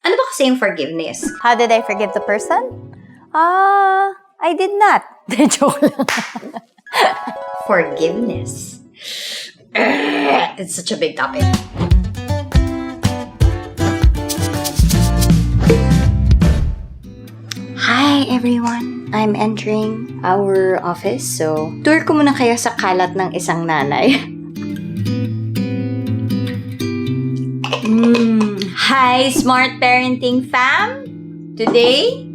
Ano ba kasi yung forgiveness? How did I forgive the person? I did not. Joke lang. Forgiveness. It's such a big topic. Hi everyone! I'm entering our office, so tour ko muna kaya sa kalat ng isang nanay. Hi Smart Parenting fam! Today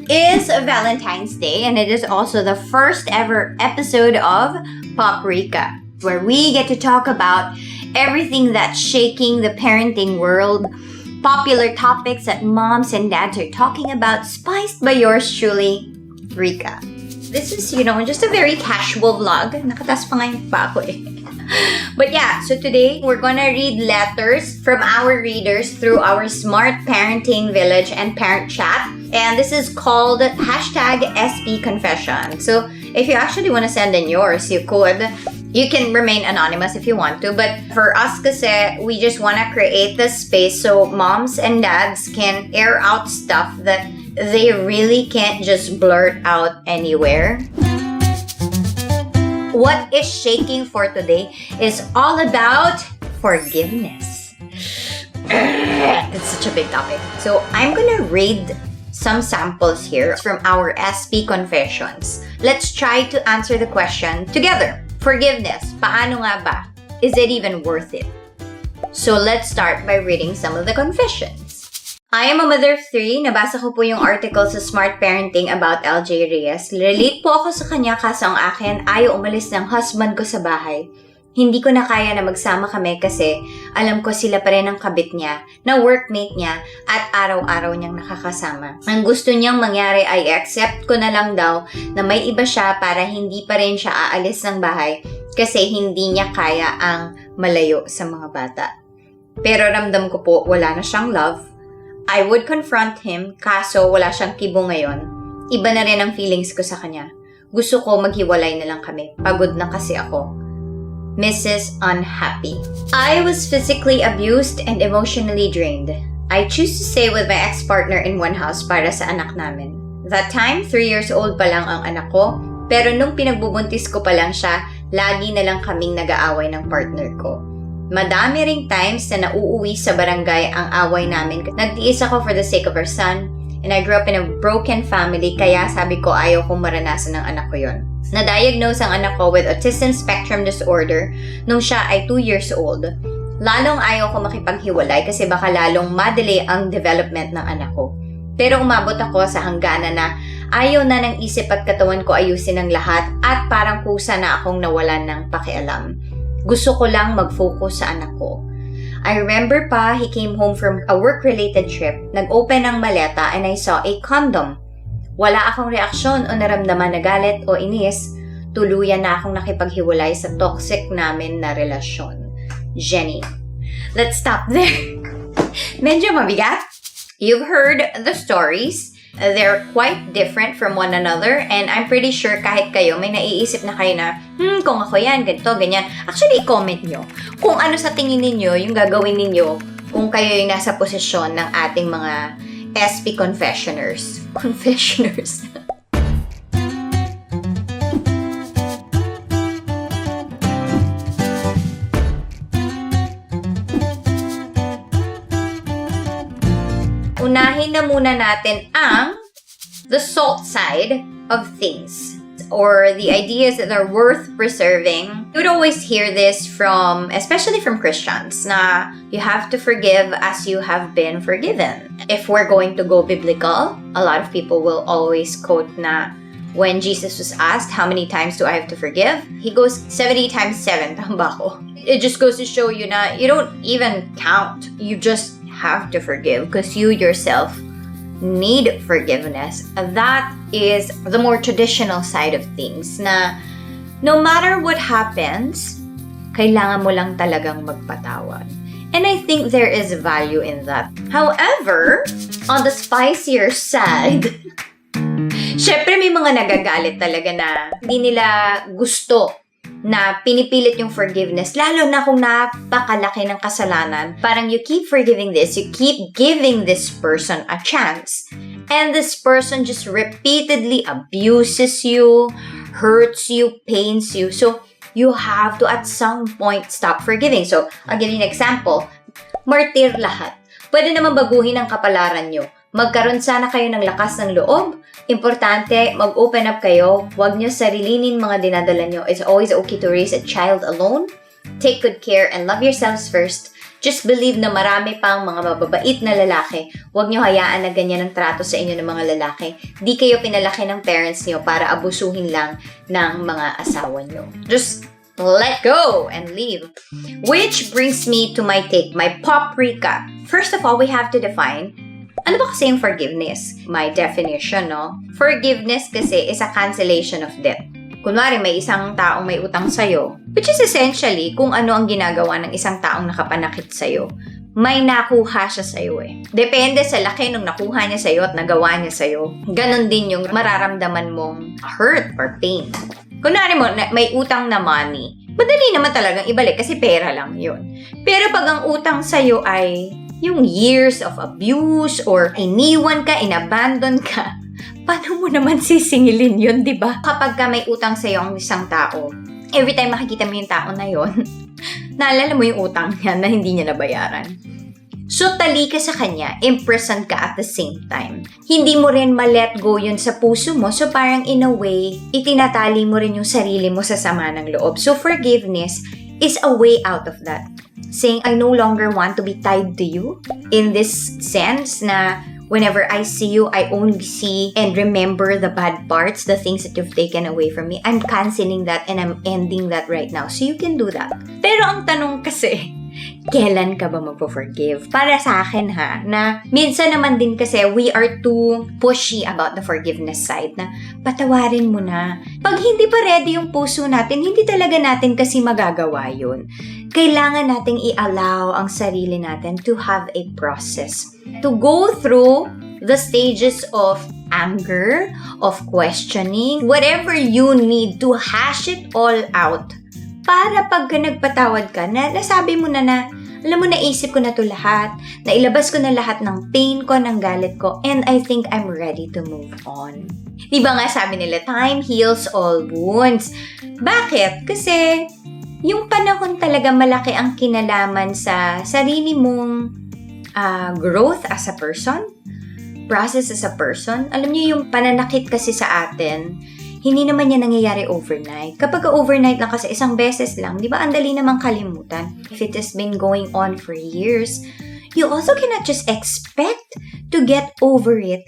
is Valentine's Day and it is also the first ever episode of PopRica, where we get to talk about everything that's shaking the parenting world, popular topics that moms and dads are talking about, spiced by yours truly, Rica. This is, just a very casual vlog. Nakatas pa nga yung pa ako eh. But yeah, so today we're gonna read letters from our readers through our Smart Parenting Village and Parent Chat. And this is called #SPConfession. So if you actually want to send in yours, you could. You can remain anonymous if you want to. But for us kasi, we just want to create this space so moms and dads can air out stuff that they really can't just blurt out anywhere. What is shaking for today is all about forgiveness. It's such a big topic. So I'm gonna read some samples here from our SP confessions. Let's try to answer the question together. Forgiveness, paano nga ba? Is it even worth it? So let's start by reading some of the confessions. I am a mother of 3. Nabasa ko po yung article sa Smart Parenting about LJ Reyes. Relate po ako sa kanya kaso ang akin ayaw umalis ng husband ko sa bahay. Hindi ko na kaya na magsama kami kasi alam ko sila pa rin ang kabit niya, na workmate niya at araw-araw niyang nakakasama. Ang gusto niyang mangyari ay accept ko na lang daw na may iba siya para hindi pa rin siya aalis ng bahay kasi hindi niya kaya ang malayo sa mga bata. Pero ramdam ko po wala na siyang love. I would confront him, kaso wala siyang kibo ngayon. Iba na rin ang feelings ko sa kanya. Gusto ko maghiwalay na lang kami. Pagod na kasi ako. Mrs. Unhappy. I was physically abused and emotionally drained. I choose to stay with my ex-partner in one house para sa anak namin. That time, 3 years old pa lang ang anak ko, pero nung pinagbubuntis ko pa lang siya, lagi na lang kaming nag-aaway ng partner ko. Madami ring times na nauuwi sa barangay ang away namin. Nagtiis ako for the sake of our son, and I grew up in a broken family, kaya sabi ko ayaw kong maranasan ng anak ko yon. Na-diagnose ang anak ko with autism spectrum disorder nung siya ay 2 years old. Lalong ayaw ko makipaghiwalay kasi baka lalong madelay ang development ng anak ko. Pero umabot ako sa hangganan na ayaw na ng isip at katawan ko ayusin ang lahat at parang kusa na akong nawalan ng pakialam. Gusto ko lang mag-focus sa anak ko. I remember pa, he came home from a work-related trip. Nag-open ang maleta and I saw a condom. Wala akong reaksyon o naramdaman na galit o inis. Tuluyan na akong nakipaghiwalay sa toxic namin na relasyon. Jenny. Let's stop there. Medyo mabigat. You've heard the stories. They're quite different from one another and I'm pretty sure kahit kayo may naiisip na kayo na kung ako yan, ganito, ganyan. Actually, i-comment nyo kung ano sa tingin ninyo yung gagawin ninyo kung kayo yung nasa posisyon ng ating mga SP confessioners. Confessioners. Unahin na muna natin ang the salt side of things or the ideas that are worth preserving. You would always hear this from, especially from Christians, na you have to forgive as you have been forgiven. If we're going to go biblical, a lot of people will always quote na when Jesus was asked, how many times do I have to forgive? He goes 70 times 7. Tamba ko. It just goes to show you na you don't even count. You just have to forgive because you yourself need forgiveness. That is the more traditional side of things na no matter what happens, kailangan mo lang talagang magpatawad. And I think there is value in that. However, on the spicier side, syempre may mga nagagalit talaga na hindi nila gusto na pinipilit yung forgiveness, lalo na kung napakalaki ng kasalanan, parang you keep forgiving this, you keep giving this person a chance, and this person just repeatedly abuses you, hurts you, pains you. So, you have to at some point stop forgiving. So, I'll give you an example. Martir lahat. Pwede naman baguhin ang kapalaran nyo. Magkaroon sana kayo ng lakas ng loob. Importante, mag-open up kayo. Huwag nyo sarilinin mga dinadala nyo. It's always okay to raise a child alone. Take good care and love yourselves first. Just believe na marami pang mga mababait na lalaki. Huwag nyo hayaan na ganyan ang trato sa inyo ng mga lalaki. Di kayo pinalaki ng parents nyo para abusuhin lang ng mga asawa nyo. Just let go and leave. Which brings me to my take, my PopRica. First of all, we have to define, ano ba kasi yung forgiveness? My definition, no? Forgiveness kasi is a cancellation of debt. Kunwari, may isang taong may utang sa'yo, which is essentially kung ano ang ginagawa ng isang taong nakapanakit sa'yo. May nakuha siya sa'yo eh. Depende sa laki nung nakuha niya sa'yo at nagawa niya sa'yo. Ganon din yung mararamdaman mong hurt or pain. Kunwari mo, may utang na money, madali naman talagang ibalik kasi pera lang yun. Pero pag ang utang sa'yo ay yung years of abuse or iniwan ka, inabandon ka, paano mo naman sisingilin yun, di ba? Kapag ka may utang sa'yo ang isang tao, every time makikita mo yung tao na yun, naalala mo yung utang niya na hindi niya nabayaran. So, tali ka sa kanya, imprisoned ka at the same time. Hindi mo rin ma-let go yun sa puso mo, so parang in a way, itinatali mo rin yung sarili mo sa sama ng loob. So, forgiveness is a way out of that. Saying, I no longer want to be tied to you in this sense na whenever I see you, I only see and remember the bad parts, the things that you've taken away from me. I'm canceling that and I'm ending that right now. So you can do that. Pero ang tanong kasi, kailan ka ba magpo-forgive? Para sa akin ha, na minsan naman din kasi we are too pushy about the forgiveness side na patawarin mo na. Pag hindi pa ready yung puso natin, hindi talaga natin kasi magagawa yun. Kailangan nating i-allow ang sarili natin to have a process. To go through the stages of anger, of questioning, whatever you need to hash it all out. Para pagka nagpatawad ka, nasabi mo na alam mo, naisip ko na to lahat, nailabas ko na lahat ng pain ko, ng galit ko, and I think I'm ready to move on. Diba nga sabi nila, time heals all wounds. Bakit? Kasi yung panahon talaga malaki ang kinalaman sa sarili mong growth as a person, process as a person. Alam niyo yung pananakit kasi sa atin, hindi naman yan nangyayari overnight. Kapag overnight lang kasi isang beses lang, di ba ang dali namang kalimutan. If it has been going on for years, you also cannot just expect to get over it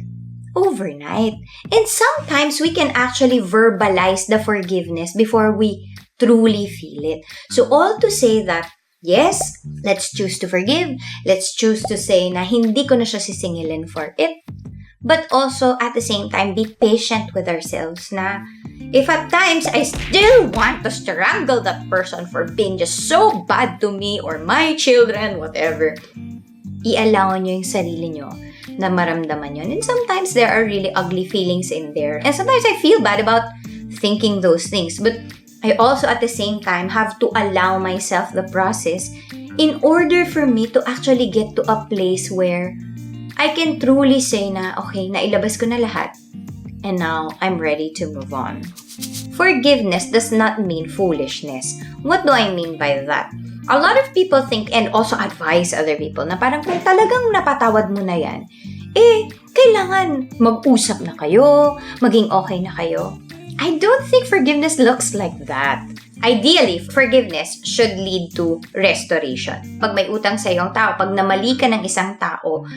overnight. And sometimes we can actually verbalize the forgiveness before we truly feel it. So all to say that, yes, let's choose to forgive. Let's choose to say na hindi ko na siya sisingilin for it. But also, at the same time, be patient with ourselves na if at times I still want to strangle that person for being just so bad to me or my children, whatever, i-allow nyo yung sarili nyo na maramdaman yun. And sometimes there are really ugly feelings in there. And sometimes I feel bad about thinking those things. But I also at the same time have to allow myself the process in order for me to actually get to a place where I can truly say na, okay, nailabas ko na lahat. And now, I'm ready to move on. Forgiveness does not mean foolishness. What do I mean by that? A lot of people think and also advise other people na parang kung talagang napatawad mo na yan, kailangan mag-usap na kayo, maging okay na kayo. I don't think forgiveness looks like that. Ideally, forgiveness should lead to restoration. Pag may utang sa iyong tao, pag namali ka ng isang tao,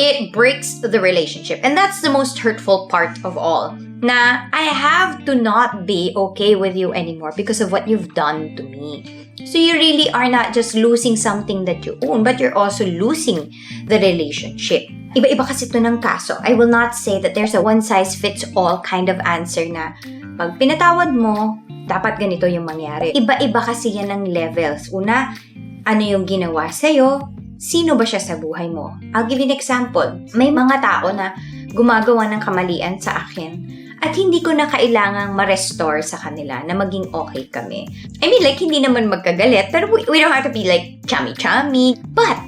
it breaks the relationship. And that's the most hurtful part of all. Na I have to not be okay with you anymore because of what you've done to me. So you really are not just losing something that you own, but you're also losing the relationship. Iba-iba kasi ito ng kaso. I will not say that there's a one-size-fits-all kind of answer na pag pinatawad mo, dapat ganito yung mangyari. Iba-iba kasi yan ng levels. Una, ano yung ginawa sa'yo? Sino ba siya sa buhay mo? I'll give you an example. May mga tao na gumagawa ng kamalian sa akin. At hindi ko na kailangang ma-restore sa kanila na maging okay kami. I mean, like, hindi naman magkagalit, pero we don't have to be like chummy-chummy. But,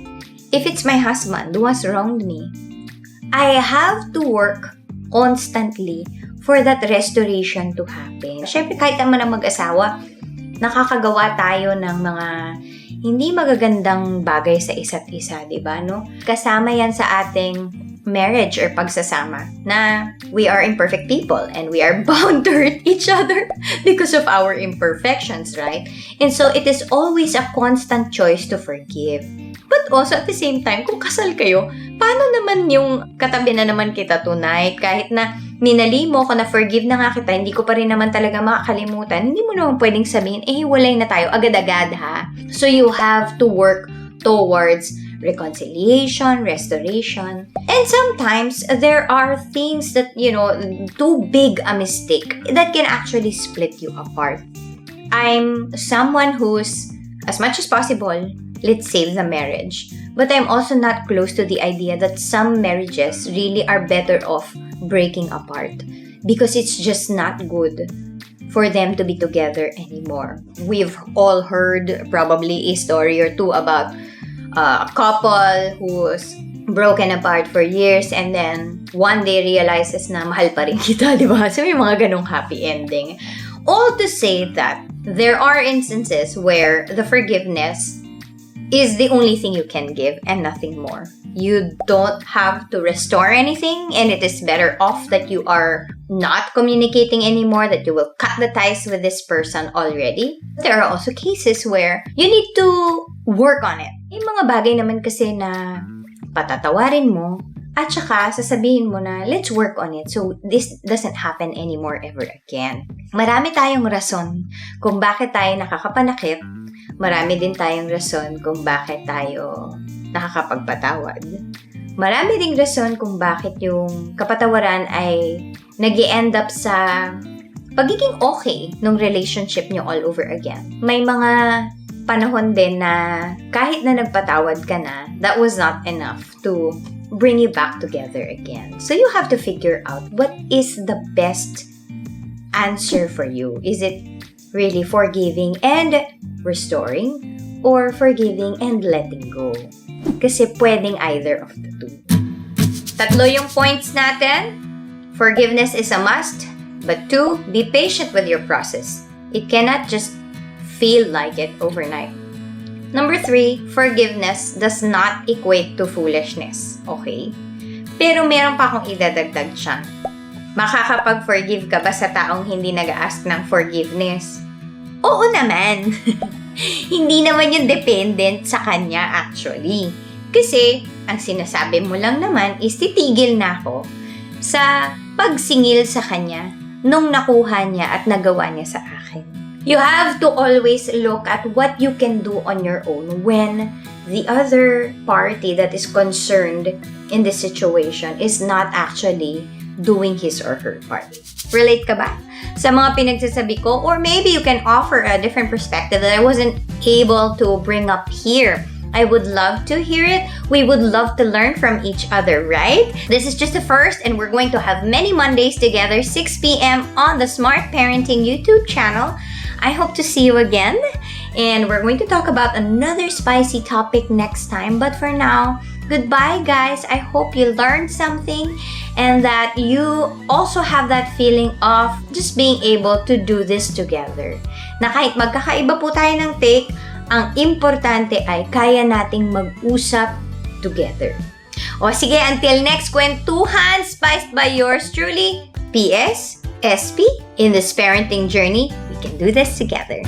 if it's my husband who has wronged me, I have to work constantly for that restoration to happen. Siyempre, kahit naman ang mag-asawa, nakakagawa tayo ng mga hindi magagandang bagay sa isa't isa, di ba, no? Kasama yan sa ating marriage or pagsasama na we are imperfect people and we are bound to hurt each other because of our imperfections, right? And so, it is always a constant choice to forgive. But also, at the same time, kung kasal kayo, paano naman yung katabi na naman kita tonight? Kahit na minali mo ko na forgive na nga kita, hindi ko pa rin naman talaga makakalimutan, hindi mo naman pwedeng sabihin, hiwalay na tayo agad-agad, ha? So, you have to work towards reconciliation, restoration. And sometimes, there are things that, too big a mistake that can actually split you apart. I'm someone who's, as much as possible, let's save the marriage. But I'm also not close to the idea that some marriages really are better off breaking apart because it's just not good for them to be together anymore. We've all heard probably a story or two about a couple who's broken apart for years and then one day realizes na mahal pa rin kita, di ba? So may mga ganong happy ending. All to say that there are instances where the forgiveness is the only thing you can give and nothing more. You don't have to restore anything and it is better off that you are not communicating anymore, that you will cut the ties with this person already. There are also cases where you need to work on it. Yung mga bagay naman kasi na patatawarin mo at saka sasabihin mo na let's work on it so this doesn't happen anymore ever again. Marami tayong rason kung bakit tayo nakakapanakit. Marami din tayong rason kung bakit tayo nakakapagpatawad. Marami ding rason kung bakit yung kapatawaran ay nag-i-end up sa pagiging okay nung relationship nyo all over again. May mga panahon din na kahit na nagpatawad ka na, that was not enough to bring you back together again. So you have to figure out what is the best answer for you. Is it really forgiving and restoring or forgiving and letting go? Kasi pwedeng either of the two. Tatlo yung points natin. Forgiveness is a must. But 2, be patient with your process. It cannot just feel like it overnight. Number 3, forgiveness does not equate to foolishness. Okay? Pero meron pa akong idadagdag siya. Makakapag-forgive ka ba sa taong hindi nag-ask ng forgiveness? Oo naman. Hindi naman yung dependent sa kanya actually. Kasi, ang sinasabi mo lang naman is titigil na ako sa pagsingil sa kanya nung nakuha niya at nagawa niya sa akin. You have to always look at what you can do on your own when the other party that is concerned in the situation is not actually doing his or her part. Relate ka ba sa mga pinagsasabi ko? Or maybe you can offer a different perspective that I wasn't able to bring up here. I would love to hear it. We would love to learn from each other, right? This is just the first and we're going to have many Mondays together, 6 p.m. on the Smart Parenting YouTube channel. I hope to see you again. And we're going to talk about another spicy topic next time. But for now, goodbye guys. I hope you learned something and that you also have that feeling of just being able to do this together. Na kahit magkakaiba po tayo ng take, ang importante ay kaya nating mag-usap together. O sige, until next kwentuhan, spiced by yours truly, PS, SP, in this parenting journey, we can do this together.